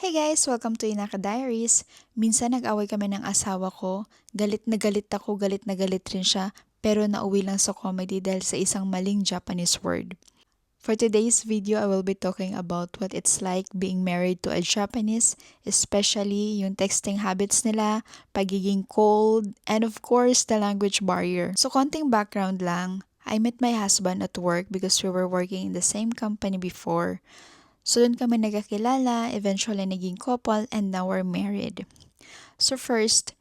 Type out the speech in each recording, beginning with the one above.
Hey guys! Welcome to Inaka Diaries. Minsan nag-away kami ng asawa ko. Galit na galit ako, galit na galit rin siya. Pero nauwi lang sa comedy dahil sa isang maling Japanese word. For today's video, I will be talking about what it's like being married to a Japanese, especially yung texting habits nila, pagiging cold, and of course, the language barrier. So, konting background lang. I met my husband at work because we were working in the same company before. So, doon kami nagkakilala, eventually naging couple, and now we're married. So first,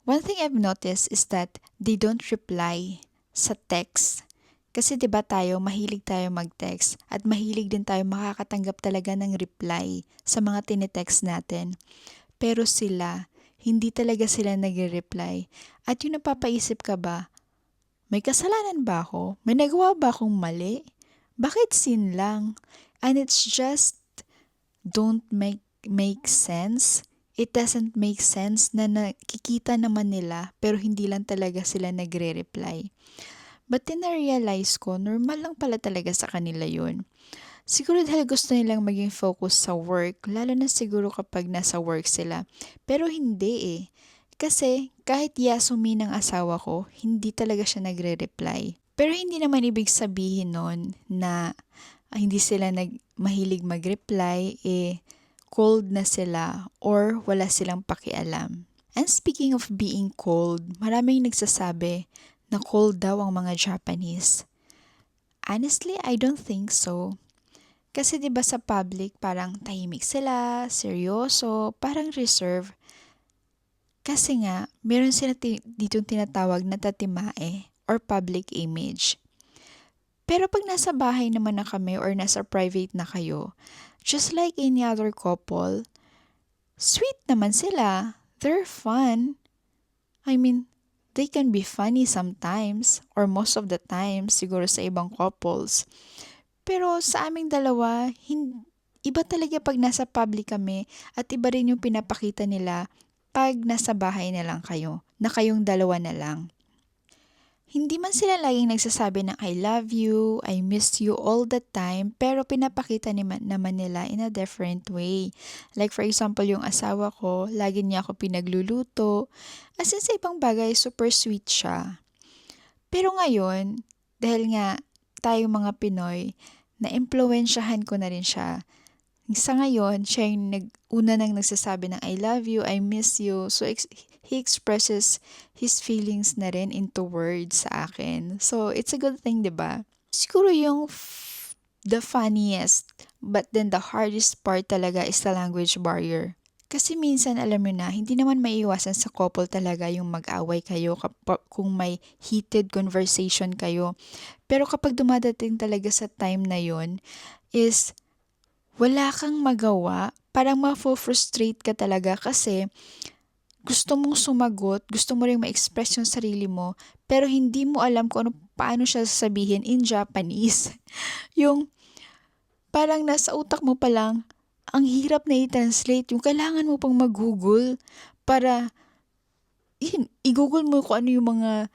one thing I've noticed is that they don't reply sa text. Kasi 'di ba tayo, mahilig tayo mag-text at mahilig din tayo makakatanggap talaga ng reply sa mga tinitext natin. Pero sila, hindi talaga sila nagre-reply. At yung napapaisip ka ba, may kasalanan ba ako? May nagawa ba akong mali? Bakit sin lang? And it's just don't make sense. It doesn't make sense na nakikita naman nila pero hindi lang talaga sila nagre-reply. But then na-realize ko, normal lang pala talaga sa kanila yun. Siguro dahil gusto nilang maging focus sa work, lalo na siguro kapag nasa work sila. Pero hindi eh. Kasi kahit yasumi ng asawa ko, hindi talaga siya nagre-reply. Pero hindi naman ibig sabihin nun na hindi sila mahilig mag-reply, cold na sila or wala silang pakialam. And speaking of being cold, maraming nagsasabi na cold daw ang mga Japanese. Honestly, I don't think so. Kasi 'di ba sa public parang tahimik sila, seryoso, parang reserve. Kasi nga, meron sila ditong tinatawag na tatimae or public image. Pero pag nasa bahay naman na kami or nasa private na kayo, just like any other couple, sweet naman sila. They're fun. I mean, they can be funny sometimes or most of the time siguro sa ibang couples. Pero sa aming dalawa, iba talaga pag nasa public kami at iba rin yung pinapakita nila pag nasa bahay na lang kayo, na kayong dalawa na lang. Hindi man sila laging nagsasabi ng I love you, I miss you all the time, pero pinapakita naman nila in a different way. Like for example, yung asawa ko, lagi niya ako pinagluluto. As in sa ibang bagay, super sweet siya. Pero ngayon, dahil nga tayo mga Pinoy, na-impluwensyahan ko na rin siya. Sa ngayon, siya yung una nang nagsasabi ng I love you, I miss you. So, he expresses his feelings na rin into words sa akin. So, it's a good thing, di ba? Siguro yung the funniest, but then the hardest part talaga is the language barrier. Kasi minsan, alam mo na, hindi naman maiiwasan sa couple talaga yung mag-away kayo kung may heated conversation kayo. Pero kapag dumadating talaga sa time na yun, is wala kang magawa, parang mafo-frustrate ka talaga kasi gusto mong sumagot, gusto mo ring ma-express yung sarili mo, pero hindi mo alam kung paano siya sasabihin in Japanese. Yung parang nasa utak mo pa lang, ang hirap na i-translate, yung kailangan mo pang mag-google para i-google mo kung ano yung mga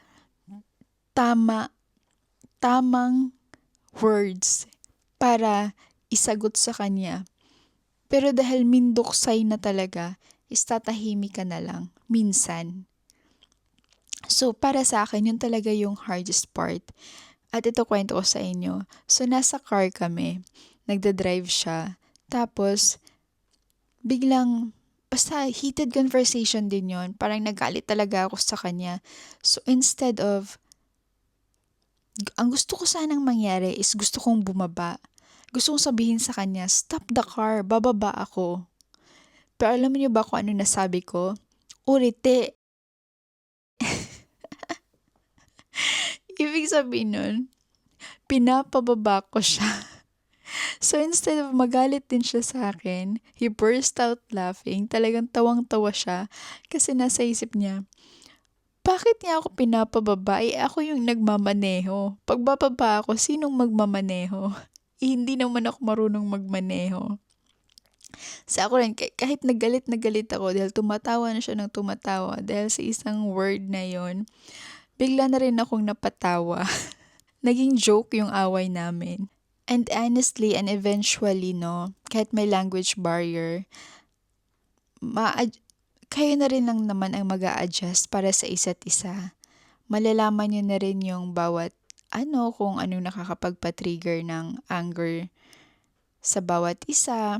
tamang words para isagot sa kanya. Pero dahil mindoksay na talaga, is tatahimik ka na lang, minsan. So, para sa akin, yun talaga yung hardest part. At ito kwento ko sa inyo. So, nasa car kami. Nagda-drive siya. Tapos, biglang, basta heated conversation din yon. Parang nagalit talaga ako sa kanya. So, instead of, ang gusto ko sanang mangyari is gusto kong bumaba. Gusto kong sabihin sa kanya, stop the car, bababa ako. Pero alam niyo ba kung ano nasabi ko? Urite. Ibig sabihin nun, pinapababa ko siya. So instead of magalit din siya sa akin, he burst out laughing. Talagang tawang-tawa siya kasi nasa isip niya, bakit niya ako pinapababa? Ako yung nagmamaneho. Pag bababa ako, sinong magmamaneho? Hindi naman ako marunong magmaneho. Sa ako rin, kahit nagalit na galit ako dahil tumatawa na siya ng tumatawa dahil sa isang word na yon, bigla na rin akong napatawa. Naging joke yung away namin. And honestly and eventually, no, kahit may language barrier, ma kayo na rin lang naman ang mag-a-adjust para sa isa't isa. Malalaman niyo na rin yung bawat kung anong nakakapagpa-trigger ng anger sa bawat isa,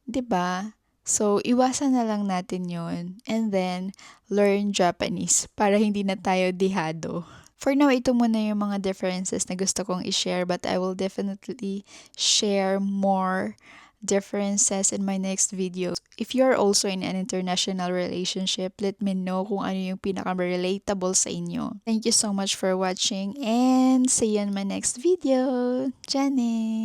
'di ba? So, iwasan na lang natin yon and then learn Japanese para hindi na tayo dehado. For now, ito muna yung mga differences na gusto kong i-share but I will definitely share more differences in my next video. If you're also in an international relationship, let me know kung ano yung pinaka-relatable sa inyo. Thank you so much for watching and see you in my next video. Jenny!